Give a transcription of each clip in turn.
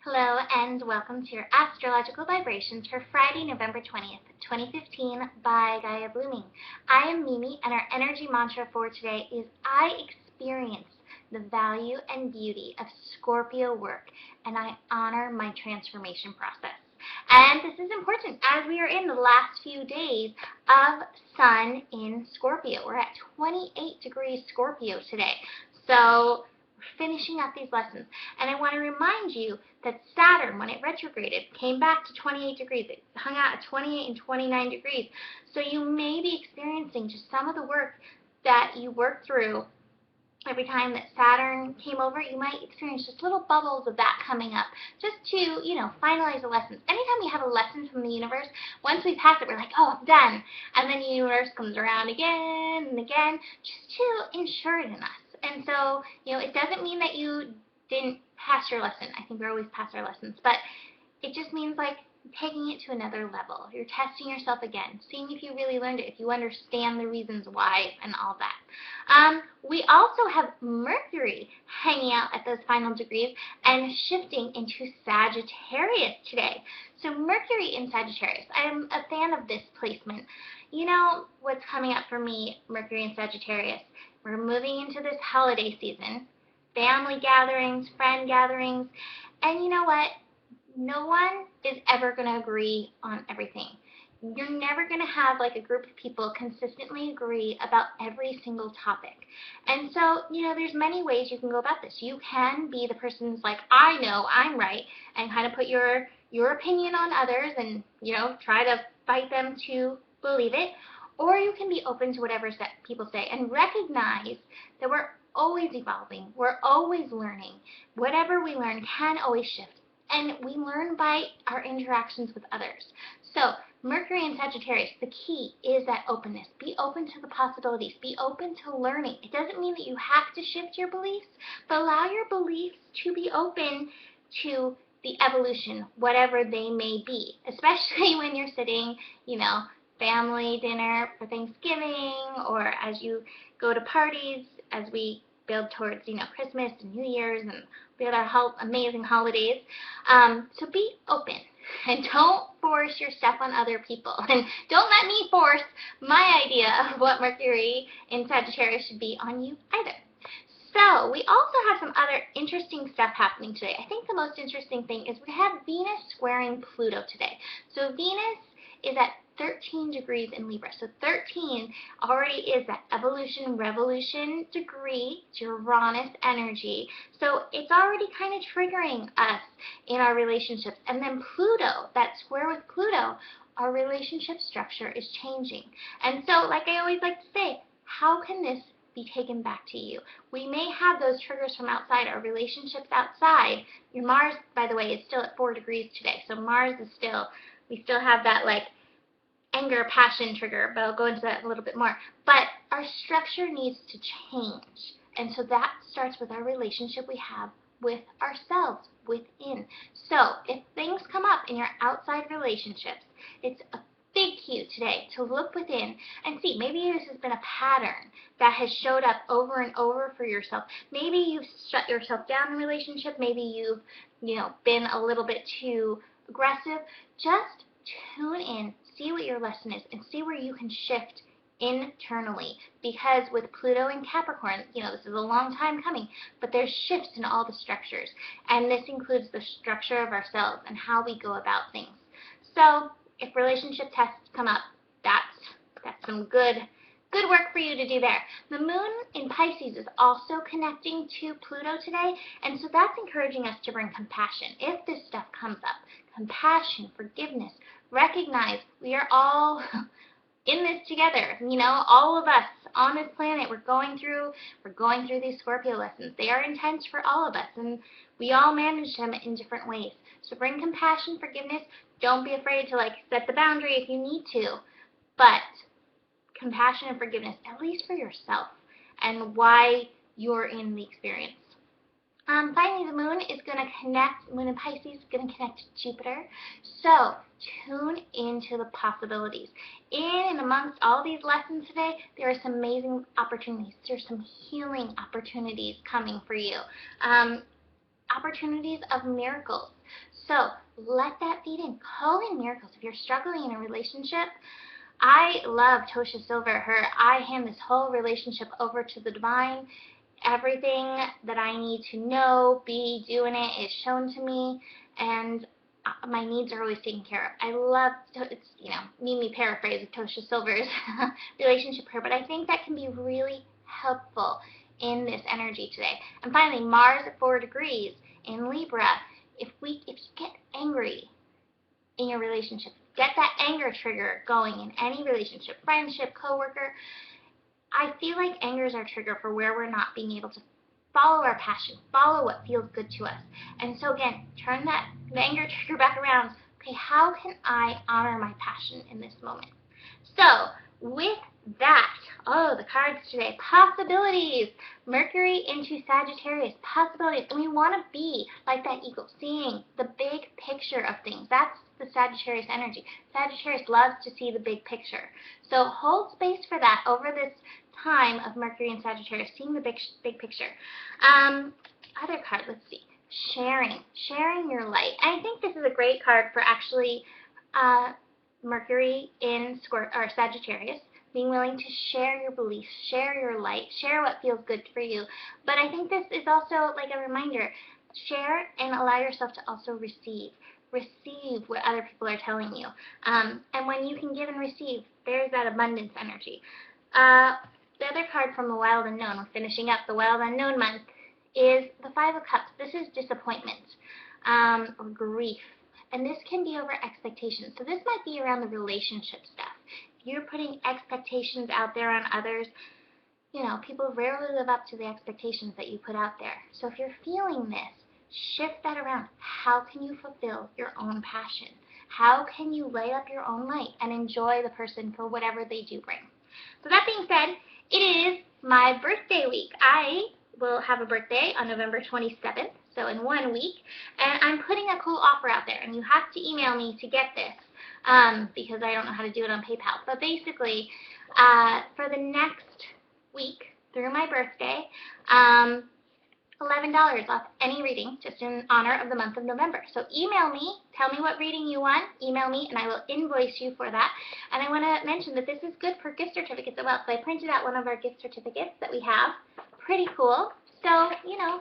Hello and welcome to your astrological vibrations for Friday, November 20th, 2015 by Gaia Blooming. I am Mimi and our energy mantra for today is I experience the value and beauty of Scorpio work and I honor my transformation process. And this is important as we are in the last few days of Sun in Scorpio. We're at 28 degrees Scorpio today. So we're finishing up these lessons. And I want to remind you that Saturn, when it retrograded, came back to 28 degrees. It hung out at 28 and 29 degrees. So you may be experiencing just some of the work that you work through every time that Saturn came over. You might experience just little bubbles of that coming up just to, finalize the lessons. Anytime we have a lesson from the universe, once we pass it, we're like, oh, I'm done. And then the universe comes around again and again just to ensure it in us. And so, it doesn't mean that you didn't pass your lesson. I think we always pass our lessons. But it just means like taking it to another level. You're testing yourself again, seeing if you really learned it, if you understand the reasons why and all that. We also have Mercury hanging out at those final degrees and shifting into Sagittarius today. So Mercury in Sagittarius, I'm a fan of this placement. You know what's coming up for me, Mercury in Sagittarius? We're moving into this holiday season, family gatherings, friend gatherings, and you know what? No one is ever going to agree on everything. You're never going to have like a group of people consistently agree about every single topic. And so, there's many ways you can go about this. You can be the person who's like, I know, I'm right, and kind of put your opinion on others and, try to fight them to believe it. Or you can be open to whatever people say and recognize that we're always evolving. We're always learning. Whatever we learn can always shift. And we learn by our interactions with others. So Mercury and Sagittarius, the key is that openness. Be open to the possibilities. Be open to learning. It doesn't mean that you have to shift your beliefs, but allow your beliefs to be open to the evolution, whatever they may be, especially when you're sitting, family dinner for Thanksgiving, or as you go to parties, as we build towards, Christmas and New Year's and the other amazing holidays. So be open and don't force your stuff on other people. And don't let me force my idea of what Mercury in Sagittarius should be on you either. So we also have some other interesting stuff happening today. I think the most interesting thing is we have Venus squaring Pluto today. So Venus is at 13 degrees in Libra. So 13 already is that evolution, revolution degree, Uranus energy. So it's already kind of triggering us in our relationships. And then Pluto, that square with Pluto, our relationship structure is changing. And so, like I always like to say, how can this be taken back to you? We may have those triggers from outside, our relationships outside. Your Mars, by the way, is still at 4 degrees today. So Mars is we still have that anger, passion trigger, but I'll go into that a little bit more. But our structure needs to change. And so that starts with our relationship we have with ourselves, within. So if things come up in your outside relationships, it's a big cue today to look within and see, maybe this has been a pattern that has showed up over and over for yourself. Maybe you've shut yourself down in a relationship. Maybe you've, been a little bit too aggressive. Just tune in, see what your lesson is, and see where you can shift internally. Because with Pluto in Capricorn, this is a long time coming, but there's shifts in all the structures. And this includes the structure of ourselves and how we go about things. So if relationship tests come up, that's some good work for you to do there. The moon in Pisces is also connecting to Pluto today, and so that's encouraging us to bring compassion. If this stuff comes up, compassion, forgiveness, recognize we are all in this together. All of us on this planet, we're going through these Scorpio lessons. They are intense for all of us, and we all manage them in different ways. So bring compassion, forgiveness. Don't be afraid to set the boundary if you need to, but compassion and forgiveness, at least for yourself and why you're in the experience. Finally, the moon is going to connect, moon in Pisces is going to connect to Jupiter. So tune into the possibilities. In and amongst all these lessons today, there are some amazing opportunities. There's some healing opportunities coming for you. opportunities of miracles. So let that feed in. Call in miracles. If you're struggling in a relationship, I love Tosha Silver. I hand this whole relationship over to the divine. Everything that I need to know, be, do in it is shown to me, and my needs are always taken care of. I love, it's, me paraphrase of Tosha Silver's relationship prayer, but I think that can be really helpful in this energy today. And finally, Mars at 4 degrees in Libra. If you get angry in your relationship, get that anger trigger going in any relationship, friendship, coworker, I feel like anger is our trigger for where we're not being able to follow our passion, follow what feels good to us. And so again, turn the anger trigger back around. Okay, how can I honor my passion in this moment? So with that, the cards today, possibilities. Mercury into Sagittarius, possibilities. And we want to be like that eagle, seeing the big picture of things. That's the Sagittarius energy. Sagittarius loves to see the big picture. So hold space for that over this time of Mercury and Sagittarius, seeing the big picture. Other card, let's see. Sharing your light. And I think this is a great card for actually Mercury in Sagittarius, being willing to share your beliefs, share your light, share what feels good for you. But I think this is also like a reminder, share and allow yourself to also receive what other people are telling you. And when you can give and receive, there's that abundance energy. The other card from the Wild Unknown, we're finishing up the Wild Unknown month, is the Five of Cups. This is disappointment or grief. And this can be over expectations. So this might be around the relationship stuff. If you're putting expectations out there on others, people rarely live up to the expectations that you put out there. So if you're feeling this, shift that around. How can you fulfill your own passion? How can you light up your own light and enjoy the person for whatever they do bring? So that being said, it is my birthday week. I will have a birthday on November 27th, so in 1 week, and I'm putting a cool offer out there, and you have to email me to get this because I don't know how to do it on PayPal. But basically, for the next week through my birthday, $11 off any reading, just in honor of the month of November. So email me, tell me what reading you want, email me, and I will invoice you for that. And I want to mention that this is good for gift certificates as well. So I printed out one of our gift certificates that we have. Pretty cool. So, email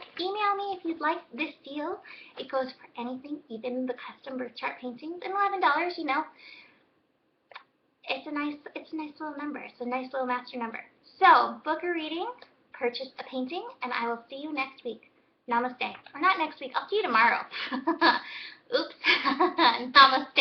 me if you'd like this deal. It goes for anything, even the custom birth chart paintings. And $11, it's a nice little number. It's a nice little master number. So, book a reading, purchase a painting, and I will see you next week. Namaste. Or not next week. I'll see you tomorrow. Oops. Namaste.